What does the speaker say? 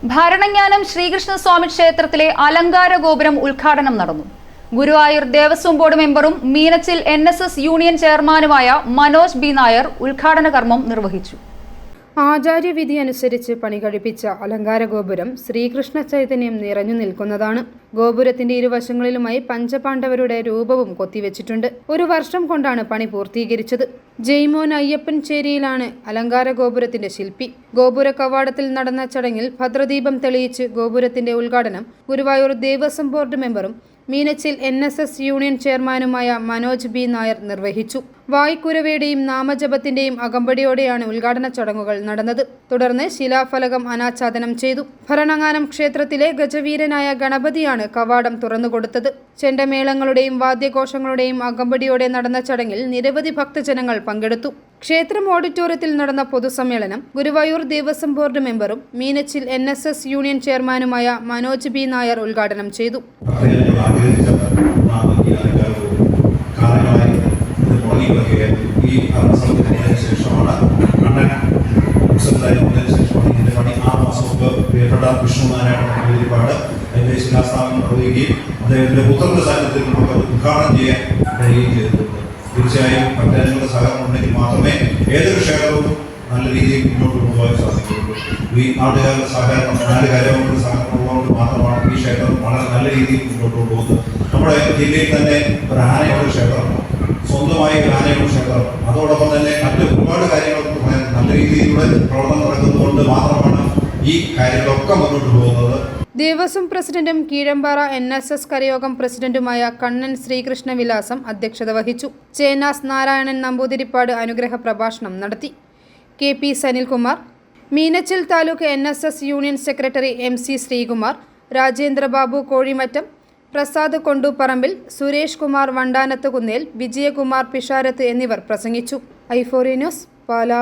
ഭരണങ്ങാനം ശ്രീകൃഷ്ണസ്വാമി ക്ഷേത്രത്തിലെ അലങ്കാര ഗോപുരം ഉദ്ഘാടനം നടന്നു. ഗുരുവായൂർ ദേവസ്വം ബോർഡ് മെമ്പറും മീനച്ചിൽ NSS യൂണിയൻ ചെയർമാനുമായ മനോജ് ബി നായർ ഉദ്ഘാടന കർമ്മം നിർവഹിച്ചു. ആചാര്യവിധി അനുസരിച്ച് പണി കഴിപ്പിച്ച അലങ്കാര ഗോപുരം ശ്രീകൃഷ്ണ ചൈതന്യം നിറഞ്ഞു നിൽക്കുന്നതാണ്. ഗോപുരത്തിന്റെ ഇരുവശങ്ങളിലുമായി പഞ്ചപാണ്ഡവരുടെ രൂപവും കൊത്തിവെച്ചിട്ടുണ്ട്. 1 വർഷം കൊണ്ടാണ് പണി പൂർത്തീകരിച്ചത്. ജയ്മോൻ അയ്യപ്പൻചേരിയിലാണ് അലങ്കാര ഗോപുരത്തിന്റെ ശില്പി. ഗോപുര കവാടത്തിൽ നടന്ന ചടങ്ങിൽ ഭദ്രദീപം തെളിയിച്ച് ഗോപുരത്തിന്റെ ഉദ്ഘാടനം ഗുരുവായൂർ ദേവസ്വം ബോർഡ് മെമ്പറും മീനച്ചിൽ NSS യൂണിയൻ ചെയർമാനുമായ മനോജ് ബി നായർ നിർവഹിച്ചു. വായ്ക്കുരവയുടെയും നാമജപത്തിന്റെയും അകമ്പടിയോടെയാണ് ഉദ്ഘാടന ചടങ്ങുകൾ നടന്നത്. തുടർന്ന് ശിലാഫലകം അനാച്ഛാദനം ചെയ്തു. ഭരണങ്ങാനം ക്ഷേത്രത്തിലെ ഗജവീരനായ ഗണപതിയാണ് കവാടം തുറന്നുകൊടുത്തത്. ചെണ്ടമേളങ്ങളുടെയും വാദ്യഘോഷങ്ങളുടെയും അകമ്പടിയോടെ നടന്ന ചടങ്ങിൽ നിരവധി ഭക്തജനങ്ങൾ പങ്കെടുത്തു. ക്ഷേത്രം ഓഡിറ്റോറിയത്തിൽ നടന്ന പൊതുസമ്മേളനം ഗുരുവായൂർ ദേവസ്വം ബോർഡ് മെമ്പറും മീനച്ചിൽ NSS യൂണിയൻ ചെയർമാനുമായ മനോജ് ബി നായർ ഉദ്ഘാടനം ചെയ്തു. തീർച്ചയായും പഞ്ചായത്തുകളുടെ സഹകരണം ഉണ്ടെങ്കിൽ മാത്രമേ ഏതൊരു ക്ഷേത്രവും നല്ല രീതിയിൽ മുന്നോട്ട് കൊണ്ടുപോകാൻ സാധിക്കുകയുള്ളൂ. ഈ നാട്ടുകാരുടെ സഹകരണം, 4 കാര്യങ്ങളുടെ സഹകരണം ഉള്ളതുകൊണ്ട് മാത്രമാണ് ഈ ക്ഷേത്രം വളരെ നല്ല രീതിയിൽ മുന്നോട്ട് കൊണ്ടുപോകുന്നത്. നമ്മുടെ ജില്ലയിൽ തന്നെ ഒരു ആനയുടെ ക്ഷേത്രമാണ്, സ്വന്തമായി ഒരു ആനയുടെ ക്ഷേത്രം. അതോടൊപ്പം തന്നെ മറ്റ് ഒരുപാട് കാര്യങ്ങൾ നല്ല രീതിയിലൂടെ പ്രവർത്തനം നടക്കുന്നതുകൊണ്ട് മാത്രമാണ് ഈ കാര്യങ്ങളൊക്കെ മുന്നോട്ട് പോകുന്നത്. ദേവസ്വം പ്രസിഡന്റും കീഴമ്പാറ NSS കരയോഗം പ്രസിഡന്റുമായ കണ്ണൻ ശ്രീകൃഷ്ണ വിലാസം അധ്യക്ഷത വഹിച്ചു. ചേനാസ് നാരായണൻ നമ്പൂതിരിപ്പാട് അനുഗ്രഹ പ്രഭാഷണം നടത്തി. KP Sanilkumar, Meenachil taluk NSS union secretary MC Sreekumar, Rajendrababu Kozhimattam, Prasad Kondupparambil, Suresh Kumar Vandanathu Kunnel, Vijayakumar Pisharath എന്നിവർ പ്രസംഗിച്ചു. i4 news, Pala.